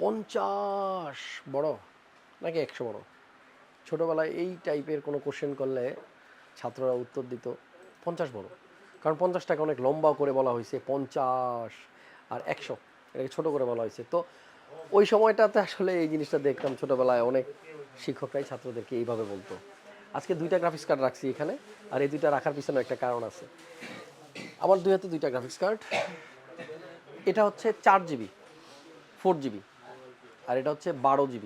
50 বড় নাকি 100 বড়? ছোটোবেলায় এই টাইপের কোনো কোশ্চেন করলে ছাত্ররা উত্তর দিত 50 বড়, কারণ 50টাকে অনেক লম্বা করে বলা হয়েছে 50 আর 100 এটাকে ছোটো করে বলা হয়েছে। তো ওই সময়টাতে আসলে এই জিনিসটা দেখতাম ছোটোবেলায়, অনেক শিক্ষকরাই ছাত্রদেরকে এইভাবে বলতো। আজকে 2টা গ্রাফিক্স কার্ড রাখছি এখানে, আর এই 2টা রাখার পিছনে একটা কারণ আছে। আমার 2 হাতে 2টা গ্রাফিক্স কার্ড। এটা হচ্ছে 4 GB 4 GB, আর এটা হচ্ছে 12 GB।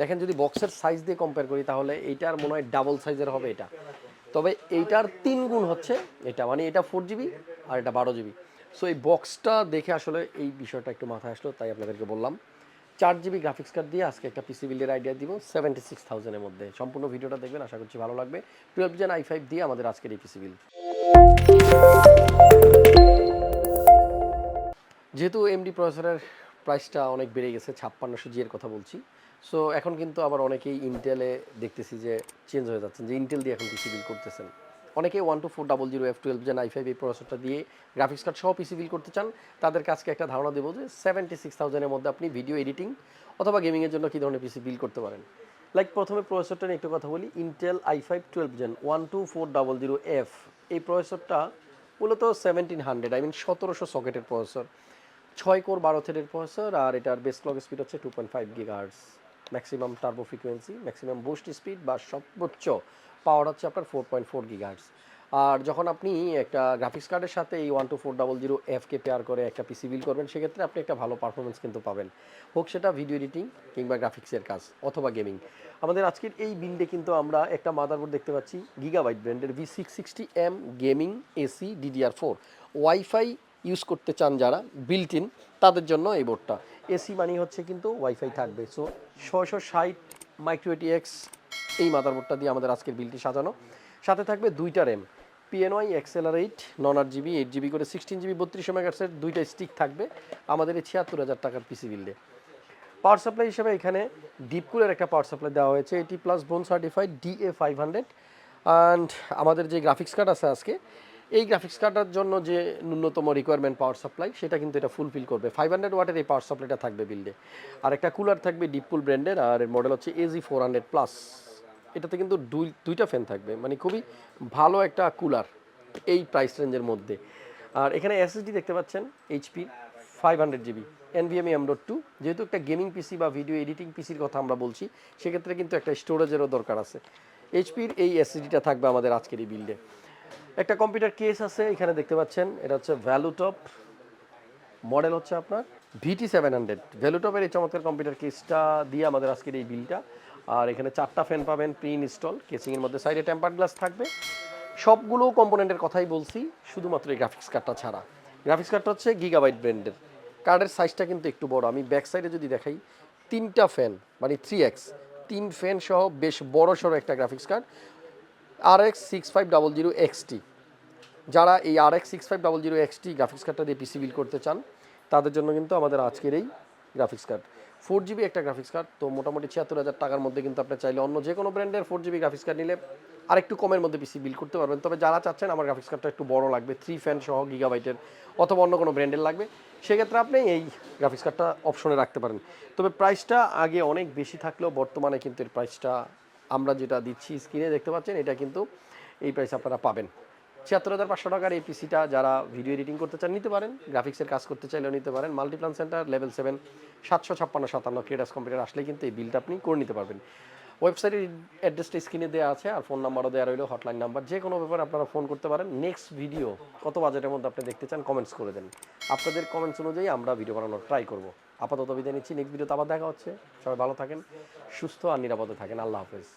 দেখেন যদি বক্সের সাইজ দিয়ে কম্পেয়ার করি তাহলে এইটার মনে হয় ডাবল সাইজের হবে এটা, তবে এইটার 3 গুণ হচ্ছে এটা, মানে এটা 4 GB আর এটা 12 GB। সো এই বক্সটা দেখে আসলে এই বিষয়টা একটু মাথায় আসলো, তাই আপনাদেরকে বললাম। 4 GB গ্রাফিক্স কার্ড দিয়ে আজকে একটা পিসি বিল্ডের আইডিয়া দিব 76,000-এর মধ্যে। সম্পূর্ণ ভিডিওটা দেখবেন, আশা করছি ভালো লাগবে। 12 Gen i5 দিয়ে আমাদের আজকের এই পিসি বিল্ড। যেহেতু এমডি প্রসেসরের প্রাইসটা অনেক বেড়ে গেছে, 5600G এর কথা বলছি। সো এখন কিন্তু আবার অনেকেই ইন্টেলে দেখতেছি যে চেঞ্জ হয়ে যাচ্ছেন, যে ইন্টেল দিয়ে এখন পিসি বিল্ড করতেছেন। অনেকেই 12400F 12 Gen i5 এই প্রসেসরটা দিয়ে গ্রাফিক্স কার্ড সহ পিসি বিল্ড করতে চান। তাদের কাছে একটা ধারণা দেবো যে 76,000-এর মধ্যে আপনি ভিডিও এডিটিং অথবা গেমিংয়ের জন্য কী ধরনের পিসি বিল্ড করতে পারেন। লাইক প্রথমে প্রসেসরটা নিয়ে একটু কথা বলি। ইন্টেল i5 12 Gen 12400F এই প্রসেসরটা মূলত 1700, 1700 সকেটের প্রসেসর, 6 কোর 12 থ্রেডের প্রসেসর, আর এটার বেস ক্লক স্পিড হচ্ছে 2.5 GHz, maximum turbo frequency, maximum boost speed বা সর্বোচ্চ পাওয়ার হচ্ছে আপনার 4.4 GHz। আর যখন আপনি একটা গ্রাফিক্স কার্ডের সাথে এই 12400Fকে পেয়ার করে একটা পিসি বিল্ড করবেন, সেক্ষেত্রে আপনি একটা ভালো পারফরমেন্স কিন্তু পাবেন, হোক সেটা ভিডিও এডিটিং কিংবা গ্রাফিক্সের কাজ অথবা গেমিং। আমাদের আজকের এই বিল্ডে কিন্তু আমরা একটা মাদারবোর্ড দেখতে পাচ্ছি, গিগাবাইট ব্র্যান্ডের V660M gaming AC DDR4 wifi use করতে চান যারা বিল্ট ইন, তাদের জন্য এই বোর্ডটা। এসি মানি হচ্ছে কিন্তু ওয়াইফাই থাকবে। সো 660 মাইক্রো ATX এই মাদারবোর্ডটা দিয়ে আমাদের আজকের বিলটি সাজানো। সাথে থাকবে 2টা RAM, PNY accelerate 9 8GB 8GB করে 16GB 32 মেগাহার্টজের 2টা স্টিক থাকবে আমাদের এই 76,000 টাকার পিসি বিল্ডে। পাওয়ার সাপ্লাই হিসেবে এখানে ডিপকুলের একটা পাওয়ার সাপ্লাই দেওয়া হয়েছে, এটি প্লাস বোন সার্টিফাইড DA500। অ্যান্ড আমাদের যে গ্রাফিক্স কার্ড আছে আজকে, এই গ্রাফিক্স কার্ডের জন্য যে ন্যূনতম রিকোয়ারমেন্ট পাওয়ার সাপ্লাই, সেটা কিন্তু এটা ফুলফিল করবে। 500 ওয়াটের এই পাওয়ার সাপ্লাইটা থাকবে বিল্ডে। আর একটা কুলার থাকবে ডিপকুল ব্র্যান্ডের, আর এর মডেল হচ্ছে AG400+। এটাতে কিন্তু দুইটা ফ্যান থাকবে, মানে খুবই ভালো একটা কুলার এই প্রাইস রেঞ্জের মধ্যে। আর এখানে এসএসডি দেখতে পাচ্ছেন HP 500GB NVMe M.2। যেহেতু একটা গেমিং পিসি বা ভিডিও এডিটিং পিসির কথা আমরা বলছি, সেক্ষেত্রে কিন্তু একটা স্টোরেজেরও দরকার আছে। HPর এই এসএসডিটা থাকবে আমাদের আজকের এই বিল্ডে। একটা কম্পিউটার কেস আছে এখানে দেখতে পাচ্ছেন, এটা হচ্ছে ভ্যালুটপ, মডেল হচ্ছে আপনার VT700। ভ্যালুটপের এই চমৎকার কম্পিউটার কেসটা দিয়ে আমাদের আজকের এই বিলটা। আর এখানে 4টা ফ্যান পাবেন প্রি ইনস্টল, কেসিংয়ের মধ্যে সাইডে টেম্পার্ড গ্লাস থাকবে। সবগুলো কম্পোনেন্টের কথাই বলছি, শুধুমাত্র এই গ্রাফিক্স কার্ডটা ছাড়া। গ্রাফিক্স কার্ডটা হচ্ছে গিগাবাইট ব্র্যান্ডের। কার্ডের সাইজটা কিন্তু একটু বড়, আমি ব্যাক সাইডে যদি দেখাই, 3টা ফ্যান মানে 3x, 3 ফ্যান সহ বেশ বড় সড়ো একটা গ্রাফিক্স কার্ড, RX 6500 XT। যারা এই RX 6500 XT গ্রাফিক্স কার্ডটা দিয়ে পিসি বিল্ড করতে চান, তাদের জন্য কিন্তু আমাদের আজকের এই গ্রাফিক্স কার্ড। 4GB একটা গ্রাফিক্স কার্ড, তো মোটামুটি 76,000 টাকার মধ্যে কিন্তু আপনি চাইলে অন্য যে কোনো ব্র্যান্ডের 4GB গ্রাফিক্স কার্ড নিলে আরেকটু কমের মধ্যে পিসি বিল্ড করতে পারবেন। তবে যারা চাচ্ছেন আমার গ্রাফিক্স কার্ডটা একটু বড় লাগবে, 3 ফ্যান সহ গিগাবাইটের অথবা অন্য কোনো ব্র্যান্ডের লাগবে, সেক্ষেত্রে আপনি এই গ্রাফিক্স কার্ডটা অপশনে রাখতে পারেন। তবে প্রাইসটা আগে অনেক বেশি থাকলেও বর্তমানে কিন্তু এর প্রাইসটা আমরা যেটা দিচ্ছি স্ক্রিনে দেখতে পাচ্ছেন, এটা কিন্তু এই প্রাইস আপনারা পাবেন। 76,500 টাকার এই পিসিটা যারা ভিডিও এডিটিং করতে চান নিতে পারেন, গ্রাফিক্সের কাজ করতে চাইলেও নিতে পারেন। মাল্টিপ্লান সেন্টার লেভেল 7 75657 ক্রিয়েটাস কম্পিউটার আসলে কিন্তু এই বিলটা আপনি করে নিতে পারবেন। ওয়েবসাইটের অ্যাড্রেসটা স্ক্রিনে দেওয়া আছে, আর ফোন নাম্বারও দেওয়া রইল, হটলাইন নাম্বার। যে কোনো ব্যাপারে আপনারা ফোন করতে পারেন। নেক্সট ভিডিও কত বাজেটের মধ্যে আপনি দেখতে চান কমেন্টস করে দেন, আপনাদের কমেন্টস অনুযায়ী আমরা ভিডিও বানানোর ট্রাই করব। আপাতত বিদায় নিচ্ছি, নেক্সট ভিডিওতে আবার দেখা হচ্ছে। সবাই ভালো থাকেন, সুস্থ আর নিরাপদে থাকেন। আল্লাহ হাফেজ।